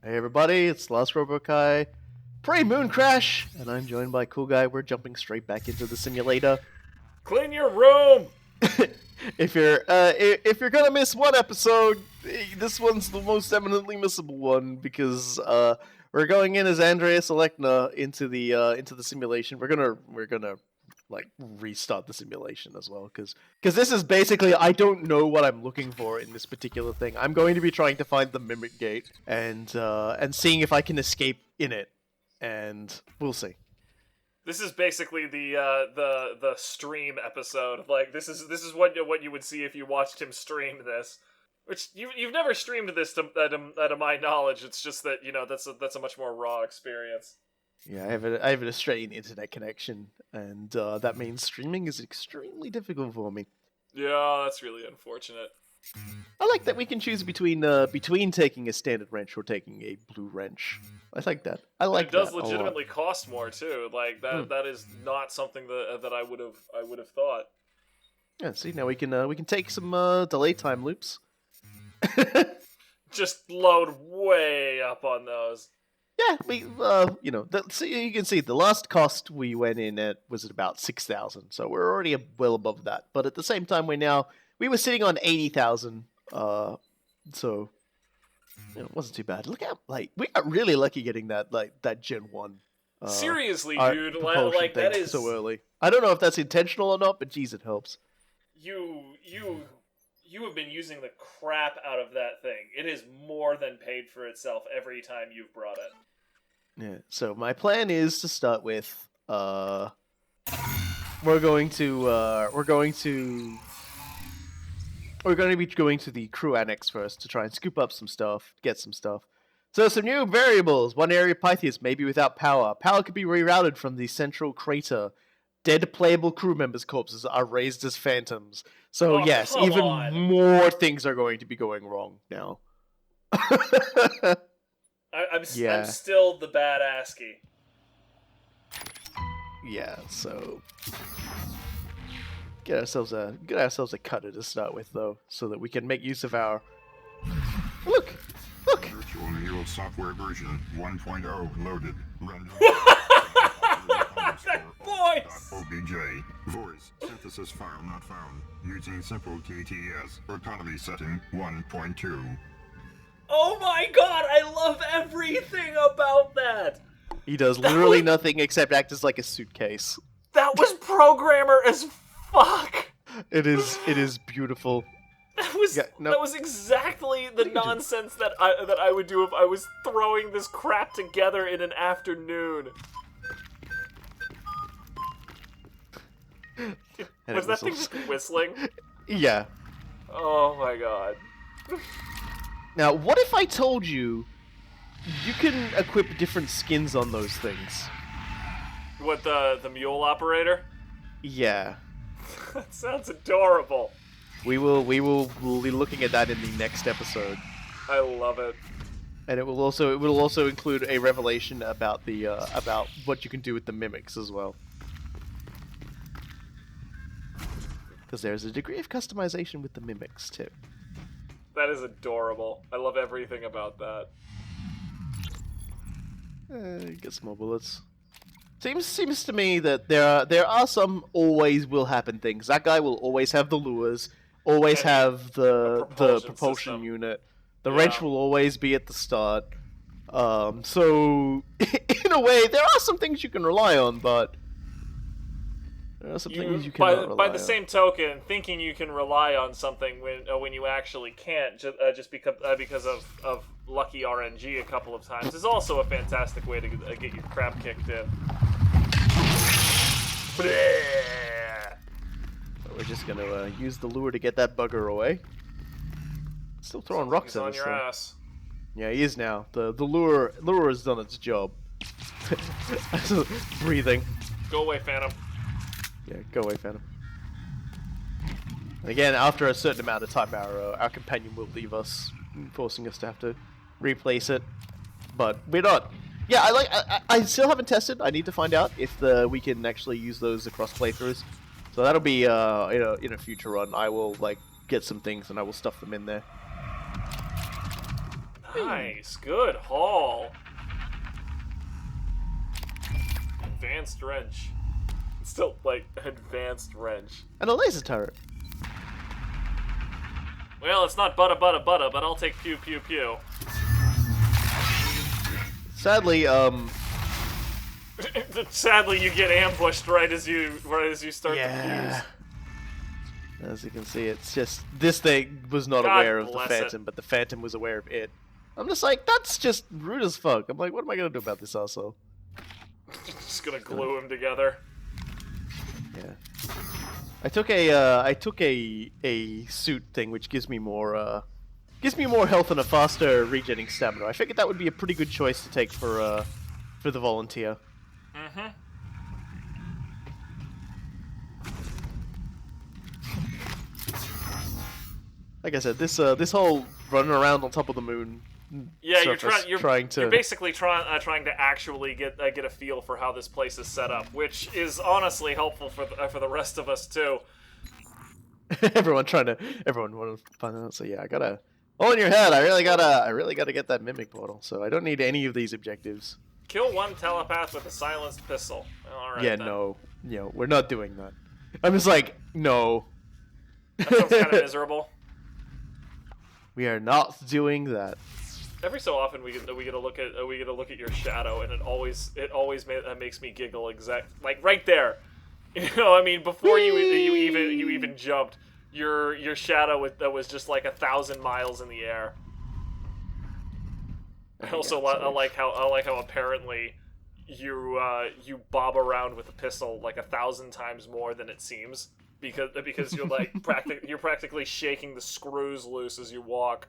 Hey everybody, it's Last Robokai, pre-Mooncrash, and I'm joined by Cool Guy. We're jumping straight back into the simulator. Clean your room! If you're gonna miss one episode, this one's the most eminently missable one because we're going in as Andreas Alekna into the simulation. We're gonna like restart the simulation as well because this is basically I don't know what I'm looking for in this particular thing. I'm going to be trying to find the mimic gate and seeing if I can escape in it, and we'll see. This is basically the stream episode. Like this is what you would see if you watched him stream this. Which you've never streamed this to my knowledge. It's just that that's a much more raw experience. Yeah, I have an Australian internet connection, and that means streaming is extremely difficult for me. Yeah, that's really unfortunate. I like that we can choose between taking a standard wrench or taking a blue wrench. I like that. I like that. It does legitimately cost more too. Like that. That is not something that I would have thought. Yeah. See, now we can take some delay time loops. Just load way up on those. Yeah, so you can see the last cost we went in at was at about 6,000, so we're already well above that. But at the same time, we were sitting on 80,000, so it wasn't too bad. Look how we got really lucky getting that Gen 1. Seriously, dude, like that is so early. I don't know if that's intentional or not, but geez, it helps. You have been using the crap out of that thing. It is more than paid for itself every time you've brought it. Yeah. So my plan is to start with we're going to be going to the crew annex first to try and scoop up some stuff, get some stuff. So some new variables. One area of Pythias may be without power. Power could be rerouted from the central crater. Dead playable crew members' corpses are raised as phantoms. So yes, even more things are going to be going wrong now. I'm still the badassky. Yeah, so get ourselves a cutter to start with, though, so that we can make use of our look. Virtual Neural Software version 1.0 loaded. That voice! OBJ. Voice. Synthesis file not found. Using simple TTS. Economy setting 1.2. Oh my god, I love everything about that! He does literally nothing except act as like a suitcase. That was programmer as fuck! It is beautiful. That was exactly the nonsense that I would do if I was throwing this crap together in an afternoon. Was that thing just whistling? Yeah. Oh my god. Now, what if I told you can equip different skins on those things? What, the mule operator? Yeah. That sounds adorable. We'll be looking at that in the next episode. I love it. And it will also include a revelation about about what you can do with the mimics as well. Because there's a degree of customization with the mimics too. That is adorable. I love everything about that. Get some more bullets. Seems to me that there are some always will happen things. That guy will always have the lures, always have the propulsion unit. The wrench will always be at the start. So in a way, there are some things you can rely on, but there are some things you cannot rely on. By the same token, thinking you can rely on something when you actually can't, just because of lucky RNG a couple of times, is also a fantastic way to get your crap kicked in. We're just gonna use the lure to get that bugger away. Still throwing rocks at us. He's on your ass. Yeah, he is now. The lure has done its job. Breathing. Go away, Phantom. Yeah, go away, Phantom. And again, after a certain amount of time, our companion will leave us, forcing us to have to replace it. But we're not. Yeah, I still haven't tested. I need to find out if we can actually use those across playthroughs. So that'll be in a future run. I will get some things and I will stuff them in there. Nice, good haul. Advanced wrench. Still, like, advanced wrench. And a laser turret. Well, it's not butta, but I'll take pew, pew, pew. Sadly, Sadly, you get ambushed right as you start to yeah. fuse. As you can see, it's just this thing was not God aware of the bless Phantom, but the Phantom was aware of it. I'm just like, that's just rude as fuck. I'm like, what am I gonna do about this also? Just gonna glue them together. Yeah. I took a suit thing which gives me more health and a faster regenerating stamina. I figured that would be a pretty good choice to take for the volunteer. Mm-hmm. Like I said, this whole running around on top of the moon. Yeah, surface, you're basically trying to actually get a feel for how this place is set up, which is honestly helpful for the rest of us too. everyone want to find out. So yeah, I gotta. Oh, in your head, I really gotta get that mimic portal. So I don't need any of these objectives. Kill one telepath with a silenced pistol. All right. Yeah, then. no, we're not doing that. I'm just like, no. That sounds kind of miserable. We are not doing that. Every so often we get to look at your shadow, and it always makes me giggle. Like right there, I mean, before you even jumped, your shadow that was just like 1,000 miles in the air. I also like how apparently you bob around with a pistol like 1,000 times more than it seems because you're like you're practically shaking the screws loose as you walk.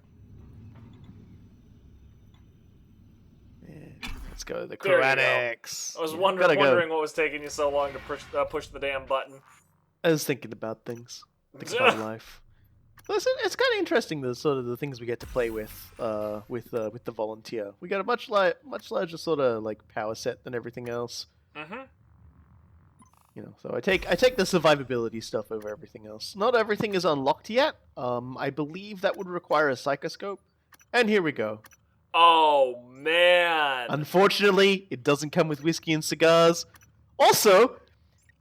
Let's go to the There you go. Chronics. I was wondering what was taking you so long to push the damn button. I was thinking about things, about life. Listen, it's kind of interesting the sort of the things we get to play with the volunteer. We got a much larger sort of like power set than everything else. Mm-hmm. So I take the survivability stuff over everything else. Not everything is unlocked yet. I believe that would require a psychoscope, and here we go. Oh man! Unfortunately, it doesn't come with whiskey and cigars. Also,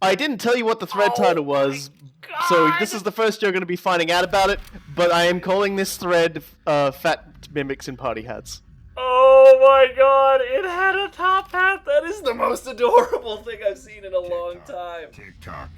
I didn't tell you what the thread title was, so this is the first you're going to be finding out about it, but I am calling this thread Fat Mimics in Party Hats. Oh my god, it had a top hat! That is the most adorable thing I've seen in a long time. TikTok.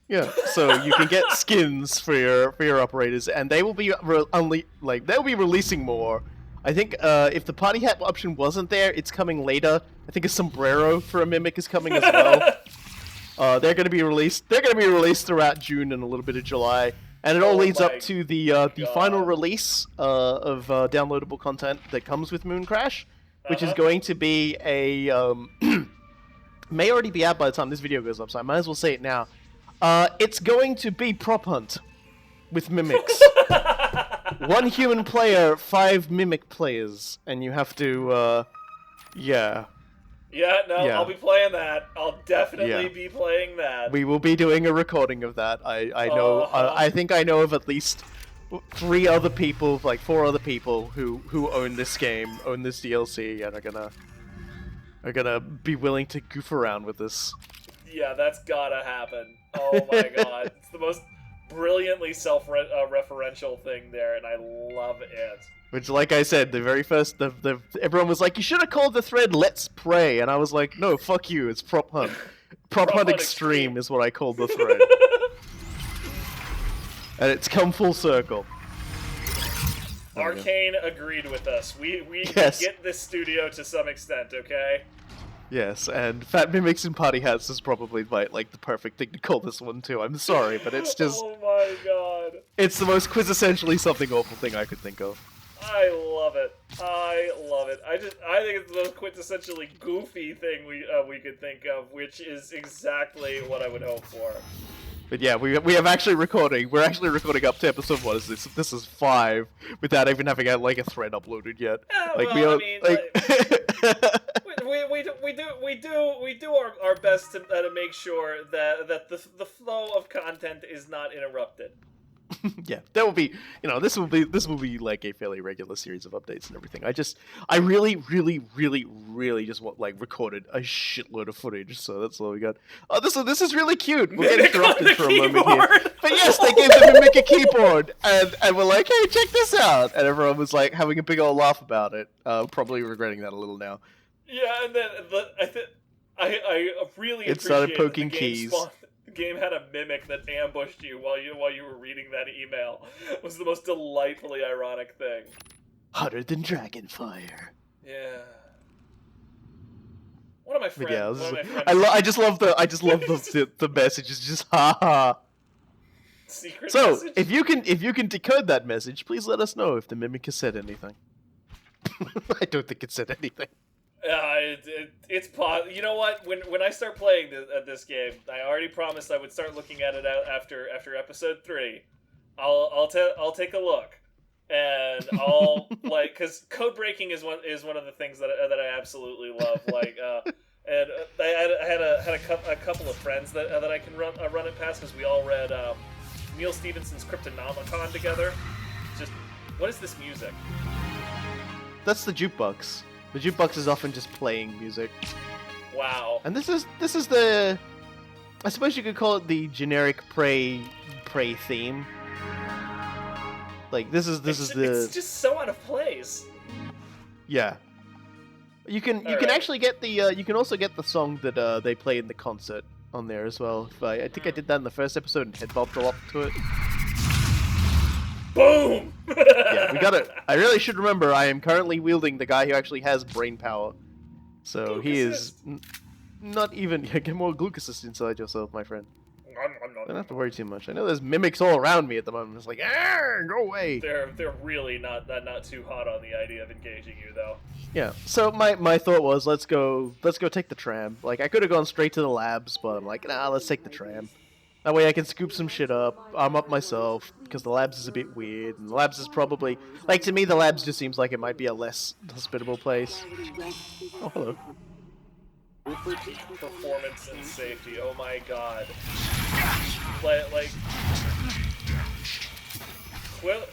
Yeah, so you can get skins for your operators, and they will be they'll be releasing more. I think if the party hat option wasn't there, it's coming later. I think a sombrero for a mimic is coming as well. They're going to be released. They're going to be released throughout June and a little bit of July, and it all leads up to the final release of downloadable content that comes with Mooncrash, which is going to be a may already be out by the time this video goes up, so I might as well say it now. It's going to be Prop Hunt with mimics. 1 human player, 5 mimic players, and you have to, yeah. Yeah, I'll be playing that. I'll definitely be playing that. We will be doing a recording of that. I know. I think I know of at least 4 other people who own this game, own this DLC, and are gonna be willing to goof around with this. Yeah, that's gotta happen. Oh my god, it's the most brilliantly self-referential thing there, and I love it. Which, like I said, the very first, everyone was like, "You should have called the thread Let's Pray," and I was like, "No, fuck you, it's Prop Hunt. Prop Hunt Extreme is what I called the thread." And it's come full circle. Arcane agreed with us. We get this studio to some extent, okay? Yes, and Fat Mimics in Party Hats is probably the perfect thing to call this one too. I'm sorry, but it's just... Oh my god. It's the most quintessentially something awful thing I could think of. I love it. I love it. I think it's the most quintessentially goofy thing we could think of, which is exactly what I would hope for. But yeah, we have actually recording. We're actually recording up to episode, what is this? This is 5, without even having a thread uploaded yet. We do our best to make sure that the flow of content is not interrupted. Yeah, that will be, this will be like a fairly regular series of updates and everything. I really, really, really, really just recorded a shitload of footage, so that's all we got. Oh, this is really cute. We'll get Mimic on interrupted the for a moment here. keyboard. But yes, they gave the Mimic a keyboard, and we're like, hey, check this out, and everyone was like having a big old laugh about it. Probably regretting that a little now. Yeah, and then I really It started appreciate poking that the game keys. The game had a mimic that ambushed you while you were reading that email. It was the most delightfully ironic thing. Hotter than Dragonfire. Yeah. One of my friends. Yeah, one of my friends I just love the message. It's just ha ha. secret So message? if you can decode that message, please let us know if the mimic has said anything. I don't think it said anything. It's you know what? When I start playing this game, I already promised I would start looking at it out after episode 3. I'll take a look, and I'll because code breaking is one of the things that I absolutely love. And I had a couple of friends that I can run it past because we all read Neil Stephenson's Cryptonomicon together. Just what is this music? That's the jukebox. The jukebox is often just playing music. Wow. And this is the, I suppose you could call it the generic prey theme. Like this is It's just so out of place. Yeah. You can Alright. actually get the you can also get the song that they play in the concert on there as well. I think I did that in the first episode and head bopped a lot to it. Boom! Yeah, we got it. I really should remember I am currently wielding the guy who actually has brain power. So he is not even get more glucosist inside yourself, my friend. Don't have to worry too much. I know there's mimics all around me at the moment. It's like, go away. They're really not too hot on the idea of engaging you though. Yeah. So my thought was let's go take the tram. Like I could have gone straight to the labs, but I'm like, nah, let's take the tram. That way I can scoop some shit up, arm up myself, because the labs is a bit weird, and the labs is probably to me the labs just seems like it might be a less hospitable place. Oh hello. Performance and safety. Oh my god.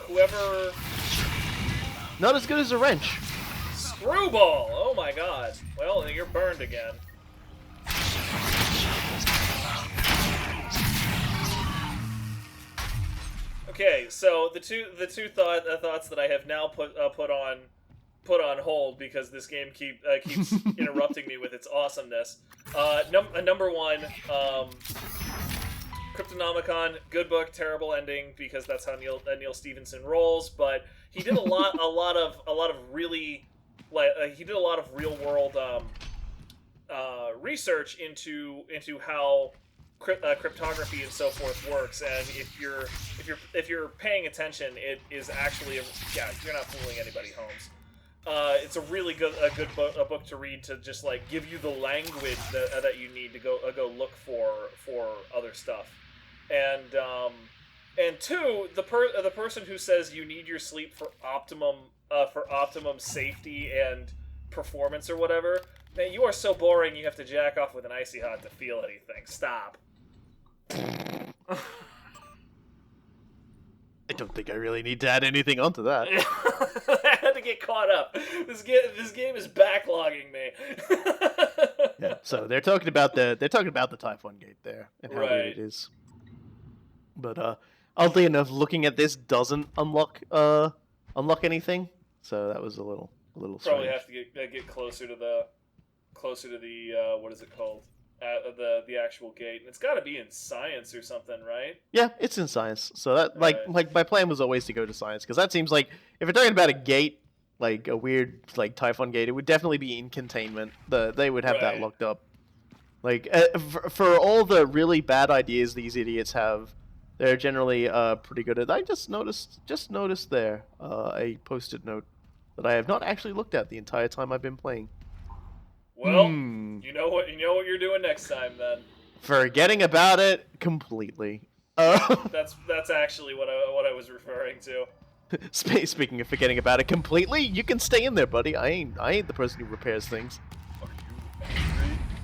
Whoever. Not as good as a wrench. Screwball! Oh my god. Well, you're burned again. Okay, so the two thoughts that I have now put on hold because this game keeps interrupting me with its awesomeness. Number one, Cryptonomicon, good book, terrible ending because that's how Neil Stephenson rolls. But he did a lot of really he did a lot of real world research into how cryptography and so forth works, and if you're paying attention, it is actually you're not fooling anybody, Holmes. It's a really good book to read to just give you the language that you need to go look for other stuff, and two, the person who says you need your sleep for optimum safety and performance or whatever. Man, you are so boring. You have to jack off with an icy hot to feel anything. Stop. I don't think I really need to add anything onto that. I had to get caught up. This game is backlogging me. Yeah, so they're talking about the Typhon Gate there and how weird it is. But oddly enough, looking at this doesn't unlock anything. So that was a little strange. Probably have to get closer to the what is it called? The actual gate. And it's got to be in science or something, right? Yeah, it's in science. So that my plan was always to go to science because that seems like if you're talking about a gate, like a weird Typhon Gate, it would definitely be in containment. They would have that locked up. Like for all the really bad ideas these idiots have, they're generally pretty good at. I just noticed there a post-it note that I have not actually looked at the entire time I've been playing. Well, you know what you're doing next time then. Forgetting about it completely. That's actually what I was referring to. Speaking of forgetting about it completely, you can stay in there, buddy. I ain't the person who repairs things.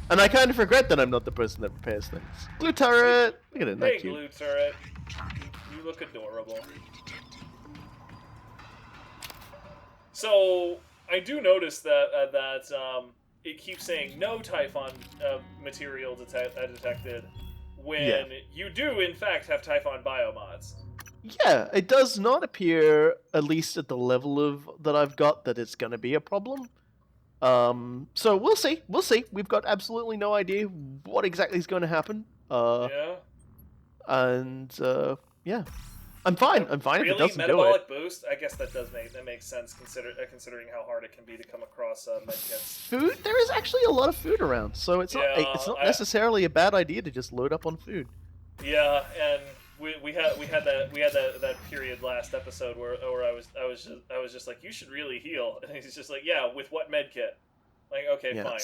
And I kind of regret that I'm not the person that repairs things. Glue turret! Look at it, Hey, cute. glue turret. You look adorable. So I do notice that it keeps saying no Typhon material detected when you do in fact have Typhon biomods. Yeah, it does not appear, at least at the level of that I've got, that it's going to be a problem. So we'll see. We'll see. We've got absolutely no idea what exactly is going to happen. Yeah. And yeah, I'm fine. I'm fine really? if it doesn't do Metabolic it. boost? I guess that makes sense considering how hard it can be to come across medkits. Food? There is actually a lot of food around, so it's not necessarily a bad idea to just load up on food. Yeah, and we had that period last episode where I was just like, you should really heal, and he's just like, yeah, with what medkit? Like, okay, Yeah, fine.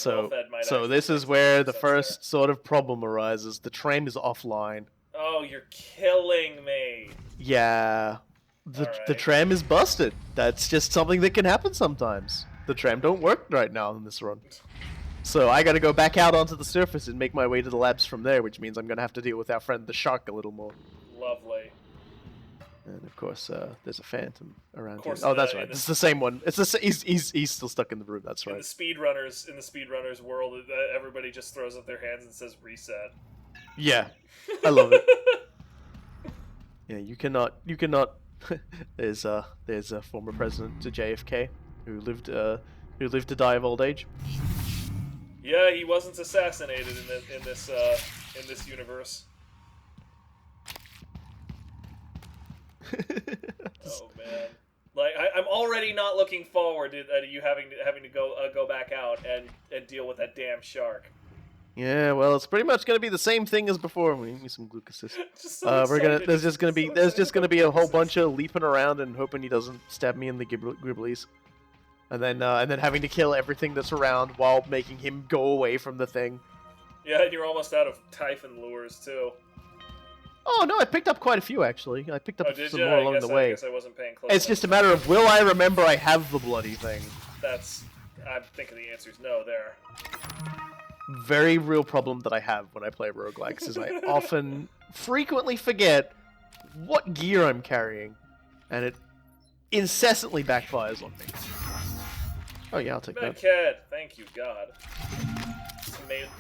So this is where the first sort of problem arises. The tram is offline. Oh, you're killing me. Yeah. The tram is busted. That's just something that can happen sometimes. The tram don't work right now in this run. So I gotta go back out onto the surface and make my way to the labs from there, which means I'm gonna have to deal with our friend the shark a little more. Lovely. And of course, there's a phantom around here. Of course, Oh, that's right. It's the same one. It's he's still stuck in the room. That's right. In the speedrunners world, everybody just throws up their hands and says reset. Yeah, I love it. Yeah, you cannot. There's a former president to JFK who lived to die of old age. Yeah, he wasn't assassinated in this universe. Oh man, like I'm already not looking forward to you having to go back out and deal with that damn shark. Yeah, well, it's pretty much gonna be the same thing as before. We need some glucosis. There's just gonna be a whole bunch of leaping around and hoping he doesn't stab me in the gribblies, and then having to kill everything that's around while making him go away from the thing. Yeah, and you're almost out of Typhon lures too. Oh no, I picked up quite a few actually. I picked up some more along the way. I guess I wasn't paying close. It's just a matter of will I remember I have the bloody thing. I'm thinking the answer is no there. Very real problem that I have when I play roguelikes is I frequently forget what gear I'm carrying, and it incessantly backfires on me. Oh yeah, I'll take that. Medkit, thank you, God.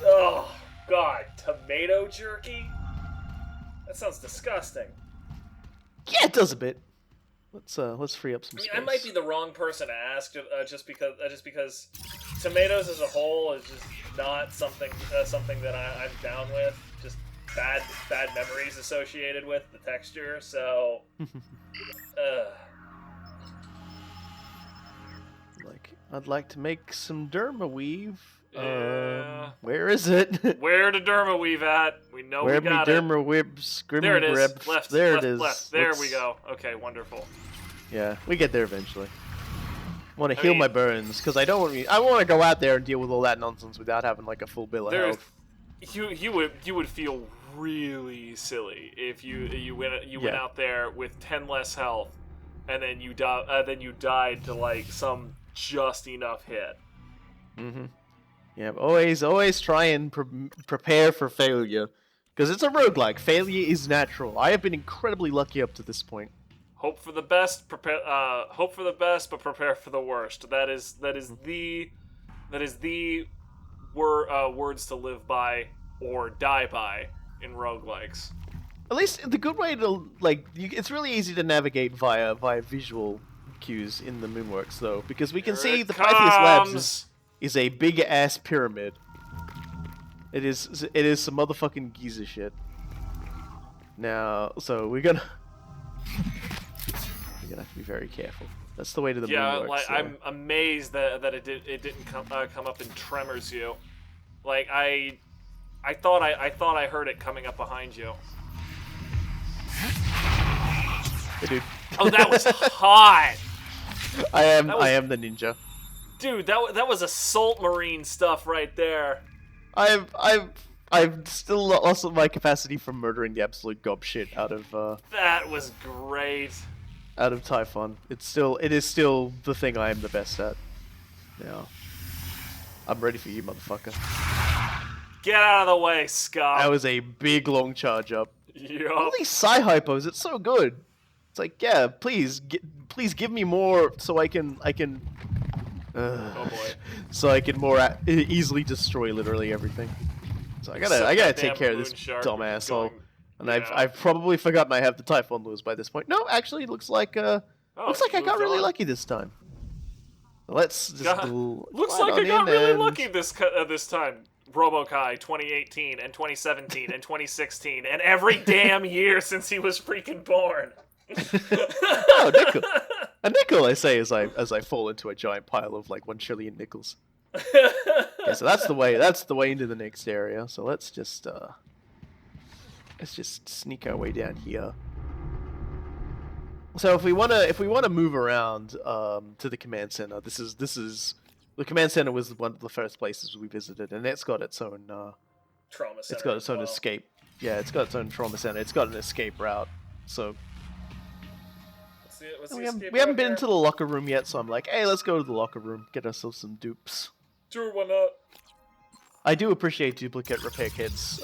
Oh God, tomato jerky? That sounds disgusting. Yeah, it does a bit. Let's free up some space. I might be the wrong person to ask, just because tomatoes as a whole is just not something that I'm down with. Just bad memories associated with the texture. So, I'd like to make some derma weave. Yeah. Where is it? Where the derma weave at? We know we got it. Derma wibs. There it is. Left. There left, it is. Left. There we go. Okay, wonderful. Yeah, we get there eventually. Want to heal my burns because I don't. I want to go out there and deal with all that nonsense without having like a full bill of health. You would feel really silly if you went out there with 10 less health, and then you died to like some just enough hit. Mm-hmm. Yeah, always try and prepare for failure, because it's a roguelike. Failure is natural. I have been incredibly lucky up to this point. Hope for the best, hope for the best, but prepare for the worst. That is the words to live by or die by in roguelikes. At least the good way to it's really easy to navigate via visual cues in the Moonworks though, because we can see the Pythias Labs is a big ass pyramid. It is some motherfucking Giza shit. Now, so we're gonna have to be very careful. That's the way to the Moonworks. Like I'm amazed that it didn't come up and tremors you. Like I thought I heard it coming up behind you. Hey, dude. Oh, that was hot. I am the ninja. Dude, that was assault marine stuff right there. I've still lost my capacity from murdering the absolute gob shit out of That was great. Out of Typhon. It is still the thing I am the best at. Yeah. I'm ready for you, motherfucker. Get out of the way, Scott. That was a big long charge up. All Yup. these Psy-Hypos, it's so good. It's like, yeah, please give me more so I can Oh boy. so I can more easily destroy literally everything. So I gotta Goddamn take care of moon this shark dumb was asshole. going- And yeah. I've probably forgotten I have the Typhon lures by this point. No, actually, it looks like Oh, I got moved really on. lucky this time. Let's just God, do. looks slide like I on got in really and- lucky this time. Robokai 2018 and 2017 and 2016 and every damn year since he was freaking born. Oh, nickel. A nickel, I say, as I fall into a giant pile of like 1 trillion nickels. Okay, so that's the way. That's the way into the next area. So let's just sneak our way down here. So if we wanna move around to the command center, this is the command center was one of the first places we visited, and it's got its own Trauma center. it's got its as own well. escape. Yeah, it's got its own trauma center. It's got an escape route. So What's the we escape haven't route been here? into the locker room yet. So I'm like, hey, let's go to the locker room, get ourselves some dupes. Sure, why not? I do appreciate duplicate repair kits.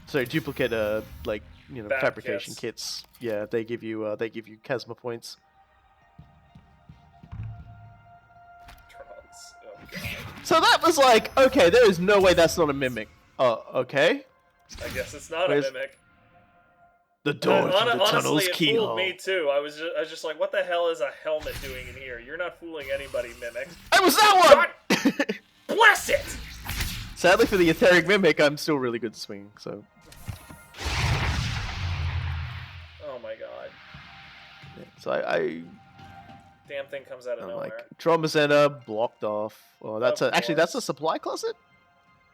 Sorry, duplicate like Bad fabrication kits. kits. Yeah, they give you Chasma points. Trolls. Oh god. So that was like, okay, there is no way that's not a mimic. Okay. I guess it's not Where's- a mimic. The door to the Honestly, tunnel's it fooled keyhole. me too. I was just like, what the hell is a helmet doing in here? You're not fooling anybody, mimic. I was that one. Bless it! Sadly for the etheric mimic, I'm still really good at swinging. So Oh my god. yeah. So I Damn thing comes out of I'm nowhere. like trauma center blocked off. Oh, that's Of actually that's a course. supply closet.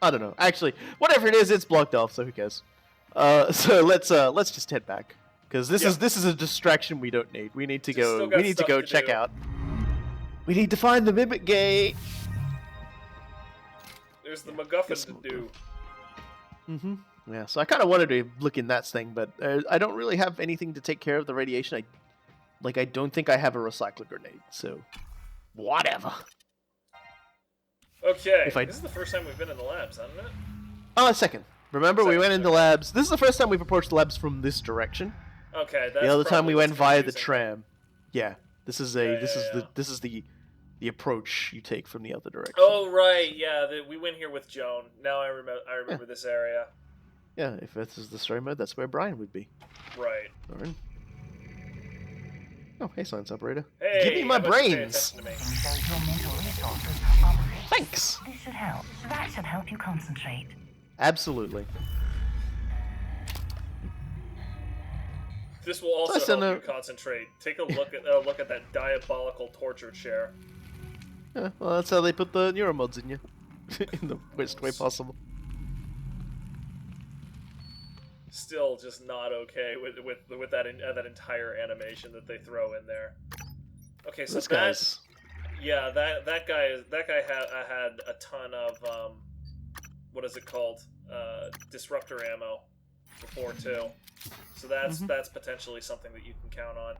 I don't know. Actually, whatever it is, it's blocked off. So who cares? So let's just head back because this is a distraction we don't need. We need to Just still go. got We need to stuff go to check do. out. We need to find the mimic gate. There's the MacGuffin Guess to we'll do. Mm-hmm. Yeah. So I kind of wanted to look in that thing, but I don't really have anything to take care of the radiation. I don't think I have a recycler grenade. So whatever. Okay, If I- this is the first time we've been in the labs, hasn't it? Oh, a second. Remember, we Second, went into okay. labs. This is the first time we've approached the labs from this direction. Okay, that's The other time we probably went what's via the confusing. tram. Yeah, this is Yeah. this is the approach you take from the other direction. Oh right, yeah, we went here with Joan. Now I remember this area. Yeah, if this is the story mode, that's where Brian would be. Right. Alright. Oh, hey, science operator. Hey, Give me my how about you pay brains. attention to me? Shows your mental resources. Operation. Thanks. This should help. That should help you concentrate. Absolutely. This will also Listen, help you concentrate. Take a look at that diabolical torture chair. Yeah, well, that's how they put the neuromods in you, in the worst way possible. Still, just not okay with that entire animation that they throw in there. Okay, so This that guy's. yeah, that guy had a ton of what is it called? Disruptor ammo before too. So that's potentially something that you can count on.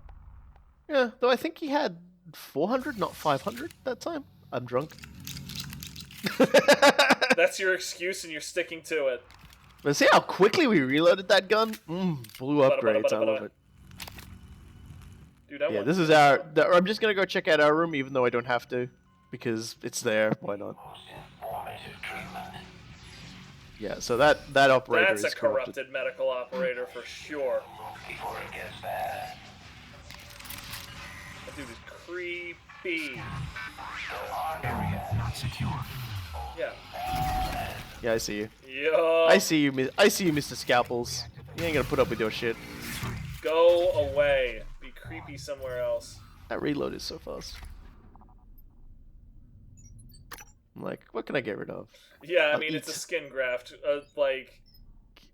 Yeah, though I think he had 400, not 500 that time. I'm drunk. That's your excuse, and you're sticking to it. But see how quickly we reloaded that gun? Blue upgrades. I love it. Dude, I Yeah, want this is our. I'm just gonna go check out our room, even though I don't have to, because it's there. Why not? Yeah. So that operator That's is a corrupted medical operator for sure. That dude is creepy. Yeah. Yeah, I see you. Yo. I see you. I see you, Mr. Scalpels. You ain't gonna put up with your shit. Go away. Be creepy somewhere else. That reload is so fast. I'm like, what can I get rid of? Yeah, I I'll mean it's a eat. skin graft. Like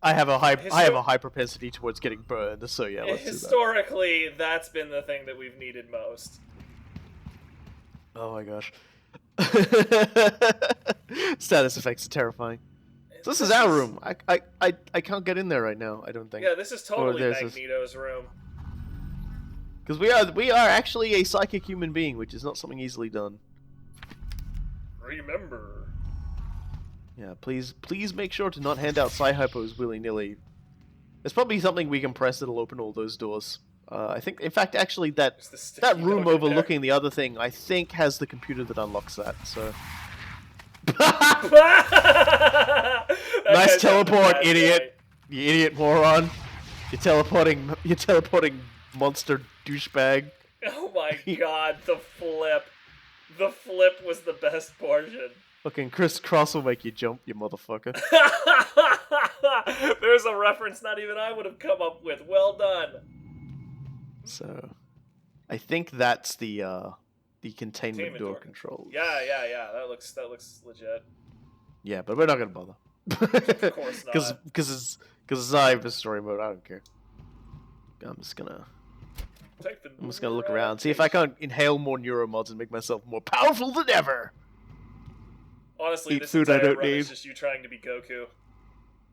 I have a high. I have a Histo- high propensity towards getting burned. So yeah, let's do that. historically, that's been the thing that we've needed most. Oh my gosh. Status effects are terrifying. So this is our room. I can't get in there right now. I don't think. Yeah, this is totally there's this- Magneto's room. Because we are actually a psychic human being, which is not something easily done. Remember. Yeah, please make sure to not hand out Psy-Hypos willy-nilly. There's probably something we can press that'll open all those doors. I think, in fact, actually, that There's the sticky that note room in there. overlooking the other thing, I think, has the computer that unlocks that. So That nice guy's having a teleport, bad idiot! day. You idiot moron! You're teleporting, monster douchebag. Oh my god, the flip. The flip was the best portion. Fucking crisscross will make you jump, you motherfucker. There's a reference not even I would have come up with. Well done. So, I think that's the containment door door. controls. Yeah. That looks legit. Yeah, but we're not gonna bother. Of course not. Because it's not even story mode. I don't care. I'm just gonna look around, see if I can't inhale more neuromods and make myself more powerful than ever. Honestly, Eat this food I entire don't run is need. just you trying to be Goku.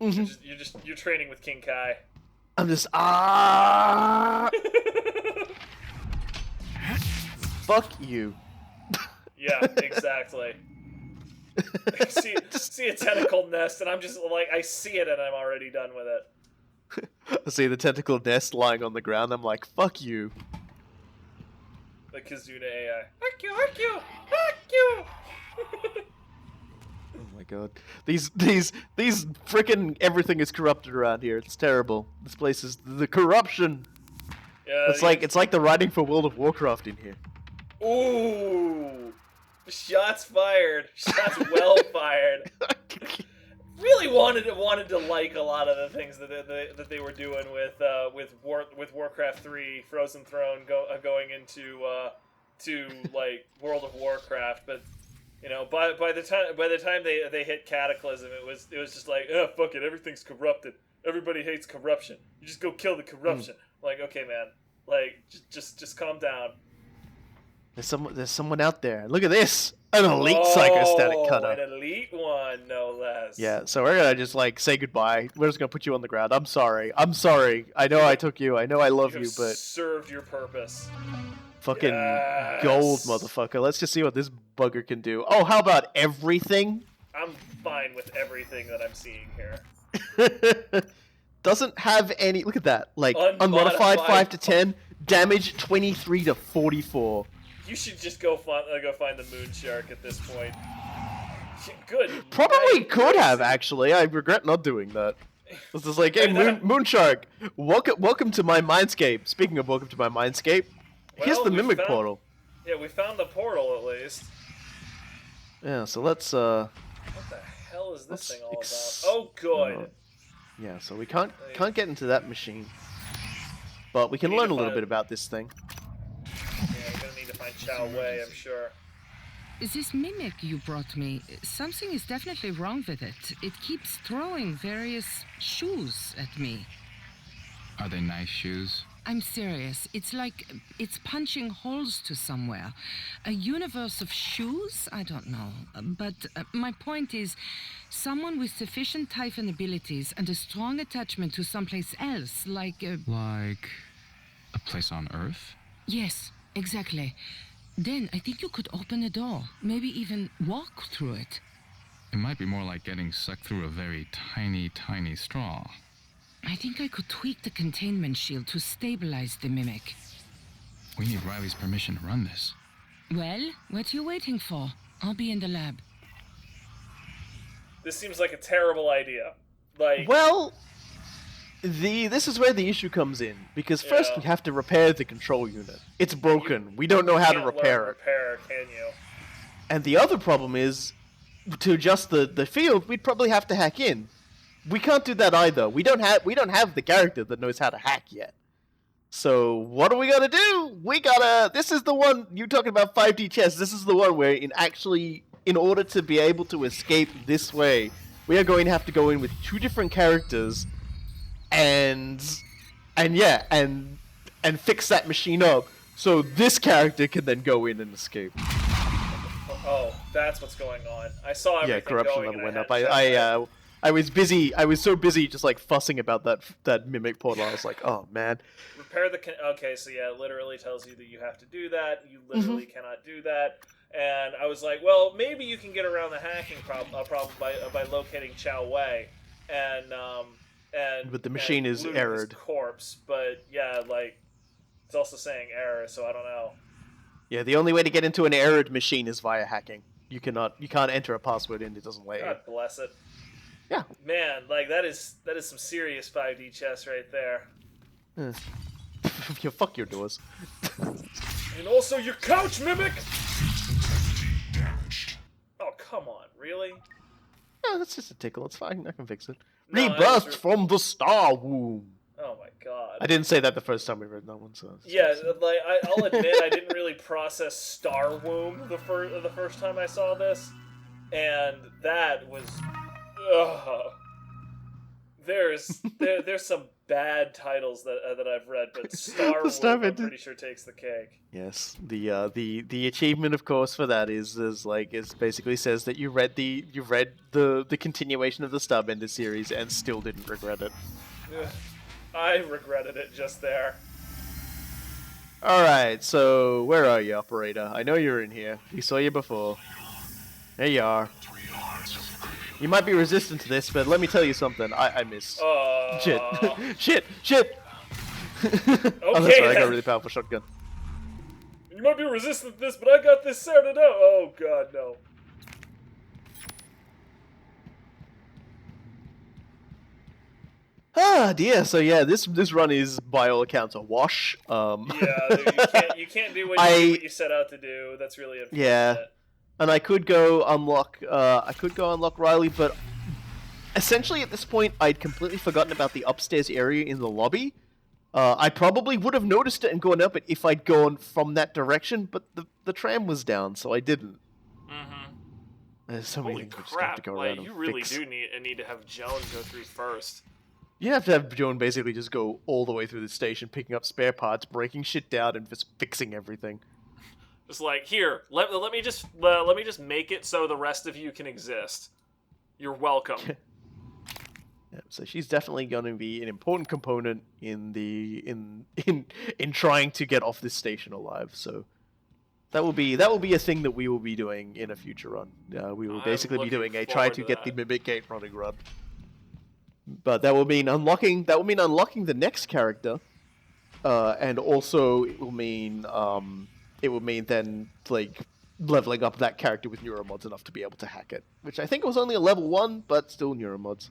Mhm. You're training with King Kai. I'm just fuck you. Yeah, exactly. see a tentacle nest, and I'm just like, I see it, and I'm already done with it. I see the tentacle nest lying on the ground. I'm like, fuck you. The Kizuna AI. Fuck you! Fuck you! Oh my god. These frickin' everything is corrupted around here. It's terrible. This place is the corruption. Yeah, It's like the writing for World of Warcraft in here. Ooh! Shots fired. Shots well fired. Really wanted to like a lot of the things that they were doing with Warcraft 3 Frozen Throne going into to like World of Warcraft, but you know by the time they hit Cataclysm, it was just like, oh fuck it, everything's corrupted. Everybody hates corruption. You just go kill the corruption. Like, okay, man, like just calm down. There's someone out there. Look at this! An elite psychostatic cutter. An elite one, no less. Yeah, so we're gonna just like say goodbye. We're just gonna put you on the ground. I'm sorry. I know I took you. I know I love you, but served your purpose. fucking Yes. gold, motherfucker. Let's just see what this bugger can do. Oh, how about everything? I'm fine with everything that I'm seeing here. Doesn't have any. Look at that. Like Unmodified. unmodified 5 to 10, damage 23 to 44. You should just go find the moon shark at this point. Good. Probably night. could have actually. I regret not doing that. This is like, hey, Moonshark, welcome to my mindscape. Speaking of welcome to my mindscape, here's Well, the we mimic found- portal. Yeah, we found the portal at least. Yeah, so let's What the hell is this thing all about? Oh, good. yeah, so we can't get into that machine, but we can We need learn to a little find- bit about this thing. Yeah, we're gonna need to find Chao Wei, I'm sure. This mimic you brought me, something is definitely wrong with it. It keeps throwing various shoes at me. Are they nice shoes? I'm serious. It's like it's punching holes to somewhere. A universe of shoes? I don't know. But my point is, someone with sufficient Typhon abilities and a strong attachment to someplace else, like Like a place on Earth? Yes, exactly. Then I think you could open a door, maybe even walk through it. It might be more like getting sucked through a very tiny, tiny straw. I think I could tweak the containment shield to stabilize the mimic. We need Riley's permission to run this. Well, what are you waiting for? I'll be in the lab. This seems like a terrible idea. Like, Well, this is where the issue comes in, because first Yeah. we have to repair the control unit. It's broken. We don't know how to can't repair learn it. Repair, can you? And the other problem is, to adjust the field, we'd probably have to hack in. We can't do that either. We don't have the character that knows how to hack yet. So what are we gonna do? This is the one you talking about 5D chess. This is the one where in order to be able to escape this way, we are going to have to go in with two different characters, and fix that machine up so this character can then go in and escape. Oh, that's what's going on. I saw everything Yeah, corruption going level and went I up. had to check that. I was so busy just like fussing about that mimic portal. I was like, oh man. Repair the okay, so yeah, it literally tells you that you have to do that. You literally cannot do that. And I was like, well, maybe you can get around the hacking problem by locating Chao Wei, and and But the machine is looting his errored. corpse. But yeah, like it's also saying error, so I don't know. Yeah, the only way to get into an errored machine is via hacking. You can't enter a password and it doesn't let you. God bless it. Yeah. Man, like that is some serious 5D chess right there. Yeah, fuck your doors. And also your couch, Mimic! Oh, come on, really? Yeah, that's just a tickle. It's fine. I can fix it. No, Rebirth from the star womb. Oh my god. I didn't say that the first time we read that one, so. Yeah, like I'll admit I didn't really process Star Womb the first time I saw this, and that was, there's some bad titles that I've read, but Star Womb I'm pretty sure takes the cake. Yes, the achievement, of course, for that is basically says that you read the continuation of the Starbender series and still didn't regret it. Ugh. I regretted it just there. Alright, so where are you, operator? I know you're in here. We saw you before. There you are. You might be resistant to this, but let me tell you something. I missed. Shit. Shit! Oh, that's right, I got a really powerful shotgun. You might be resistant to this, but I got this sorted out. Oh god, no. Ah, dear. So yeah, this run is by all accounts a wash. Yeah, you can't do what you set out to do. That's really unfortunate. Yeah, and I could go unlock Riley, but essentially at this point I'd completely forgotten about the upstairs area in the lobby. I probably would have noticed it and gone up it if I'd gone from that direction, but the tram was down, so I didn't. Mm-hmm. There's so many Holy things we just have to crap! go Like around you and really fix. do need to have Joan go through first. You have to have Joan basically just go all the way through the station, picking up spare parts, breaking shit down, and just fixing everything. Just like, here, let me just make it so the rest of you can exist. You're welcome. Yeah, so she's definitely going to be an important component in trying to get off this station alive. So that will be a thing that we will be doing in a future run. We will basically be doing a try to get the Mimic Gate running run. But that will mean unlocking the next character, and also it will mean then like leveling up that character with neuromods enough to be able to hack it, which I think was only a level 1, but still neuromods.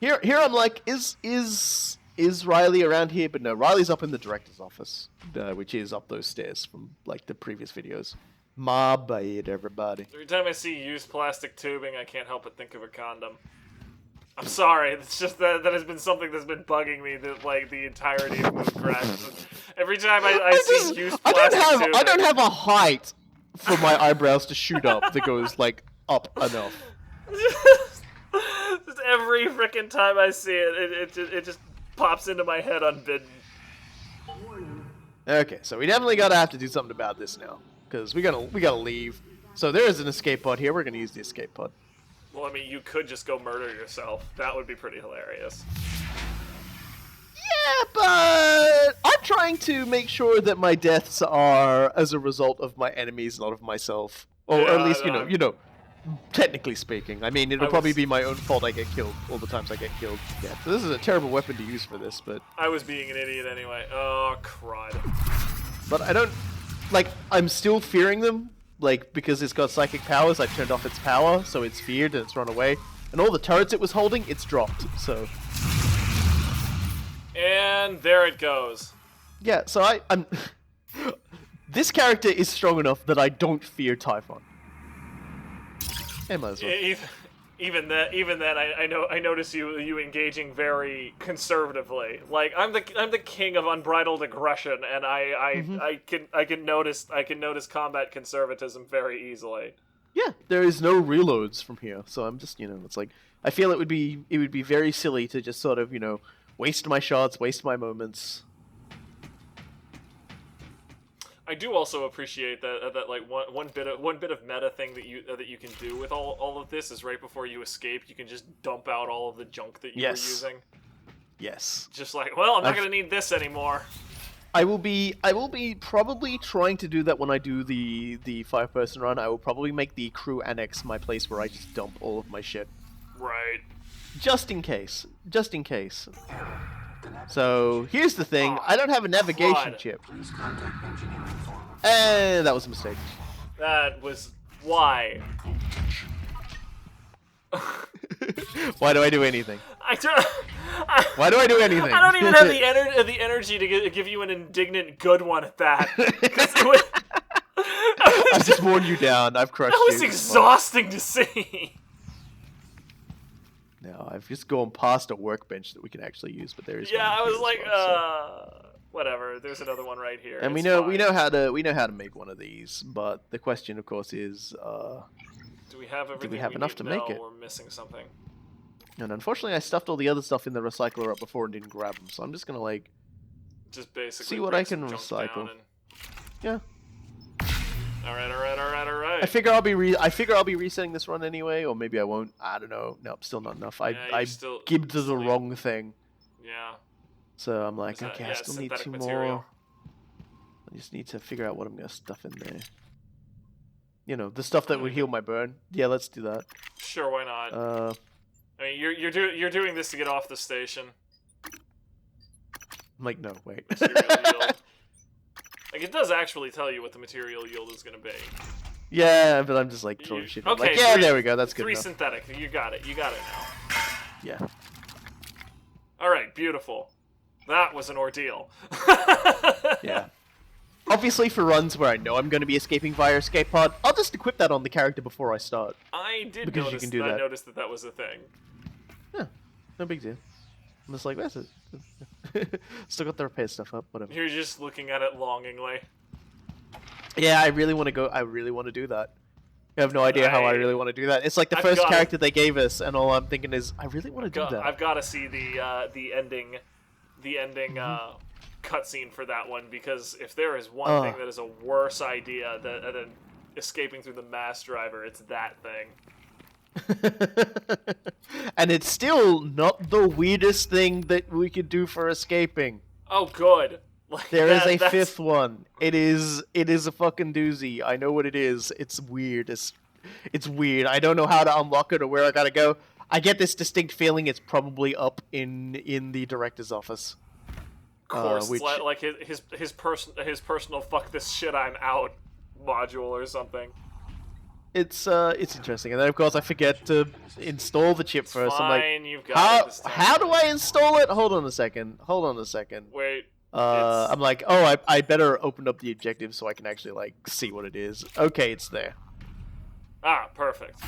Here I'm like, is Riley around here? But no, Riley's up in the director's office, which is up those stairs from like the previous videos. My bad, everybody. Every time I see used plastic tubing, I can't help but think of a condom. I'm sorry, it's just that has been something that's been bugging me the entirety of Mooncrash. Every time I see used plastic tubing... I don't have a height for my eyebrows to shoot up that goes, like, up enough. Just every freaking time I see it, it just pops into my head unbidden. Okay, so we definitely gotta have to do something about this now, because we gotta leave. So there is an escape pod here. We're gonna use the escape pod. Well, I mean, you could just go murder yourself. That would be pretty hilarious. Yeah, but I'm trying to make sure that my deaths are as a result of my enemies, not of myself, or Yeah, at least you know, technically speaking. I mean, it'll probably be my own fault I get killed all the times I get killed. Yeah, so this is a terrible weapon to use for this, but I was being an idiot anyway. Oh, crud. but I don't like. I'm still fearing them. Like, because it's got psychic powers, I turned off its power, so it's feared and it's run away. And all the turrets it was holding, it's dropped, so... And there it goes. Yeah, so I'm... This character is strong enough that I don't fear Typhon. Yeah, might as well. Even then, I notice you engaging very conservatively. Like I'm the king of unbridled aggression, and I can notice combat conservatism very easily. Yeah, there is no reloads from here, so I'm just it's like I feel it would be very silly to just sort of waste my shots, waste my moments. I do also appreciate that like one bit of meta thing that you can do with all of this is right before you escape, you can just dump out all of the junk that you were using. Yes. Just like, well, I'm not gonna need this anymore. I will be probably trying to do that when I do the 5-person run. I will probably make the crew annex my place where I just dump all of my shit. Right. just in case. So here's the thing: I don't have a navigation crud. chip, and that was a mistake. That was why. Why do I do anything? I don't. Why do I do anything? I don't even have the energy to give you an indignant good one at that. 'Cause it was, I've just worn you down. I've crushed that was you. exhausting to see. No, I've just gone past a workbench that we can actually use, but there is. Yeah, one I was here like, as well, so. Whatever. There's another one right here. And we It's know fine. we know how to make one of these, but the question, of course, is, Do we have everything? have enough need? to make No, it? We're missing something. and unfortunately, I stuffed all the other stuff in the recycler up before and didn't grab them, so I'm just gonna like, Just basically See what break I can some junk recycle. down and- yeah. All right. I figure I'll be resetting this run anyway, or maybe I won't. I don't know. Nope, still not enough. Yeah, I you still- gibbed to the still- wrong thing, Yeah. so I'm like, Is that- okay, yeah, I still need synthetic 2 material. more. I just need to figure out what I'm gonna stuff in there. You know, the stuff that would heal my burn. Yeah, let's do that. Sure, why not? I mean, you're doing this to get off the station. I'm like, no, wait. Material yield. Like, it does actually tell you what the material yield is going to be. Yeah, but I'm just like throwing You- shit. okay, Like, yeah, three- there we go. That's good 3 enough. synthetic. You got it now. Yeah. All right, beautiful. That was an ordeal. Yeah. Obviously, for runs where I know I'm going to be escaping via escape pod, I'll just equip that on the character before I start. I did Because you notice can do that. I that. noticed that was a thing. Yeah, no big deal. I'm just like, where's it? Still got the repair stuff up, whatever. You're just looking at it longingly. Yeah, I really want to go. I really want to do that. You have no idea how I really want to do that. It's like the I've first got it. character they gave us, and all I'm thinking is, I really want to do that. I've got to see the ending, Mm-hmm. cutscene for that one, because if there is one thing that is a worse idea than escaping through the mass driver, it's that thing. And it's still not the weirdest thing that we could do for escaping. Oh, good. Like, There is a that's- fifth one. It is a fucking doozy. I know what it is. It's weird. It's weird. I don't know how to unlock it or where I gotta go. I get this distinct feeling it's probably up in the director's office. Of course, which- it's like his personal fuck this shit I'm out module or something. It's interesting, and then of course I forget to install the chip first. I'm like, Fine, you've got it this time. how do I install it? Hold on a second. Wait. I'm like, oh, I better open up the objective so I can actually like see what it is. Okay, it's there. Ah, perfect.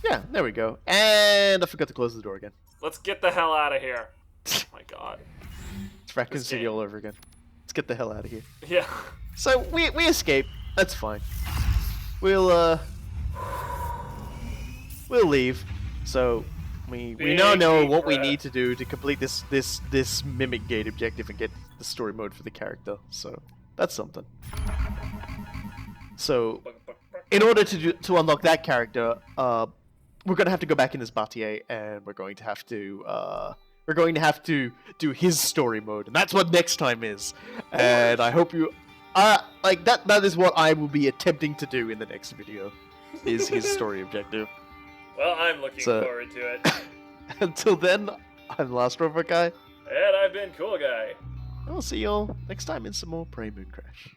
Yeah, there we go. And I forgot to close the door again. Let's get the hell out of here. Oh my god. It's Raccoon This City game. all over again. Let's get the hell out of here. Yeah. So we escape. That's fine. We'll leave. So we now Big know deep what we breath. need to do to complete this mimic gate objective and get the story mode for the character. So that's something. So in order to unlock that character, we're gonna have to go back in as Bartier, and we're going to have to do his story mode, and that's what next time is. And I hope you like that. That is what I will be attempting to do in the next video, is his story objective. Well, I'm looking So- forward to it. Until then, I'm Last Robot Guy. And I've been Cool Guy. And I'll see you all next time in some more Prey Mooncrash.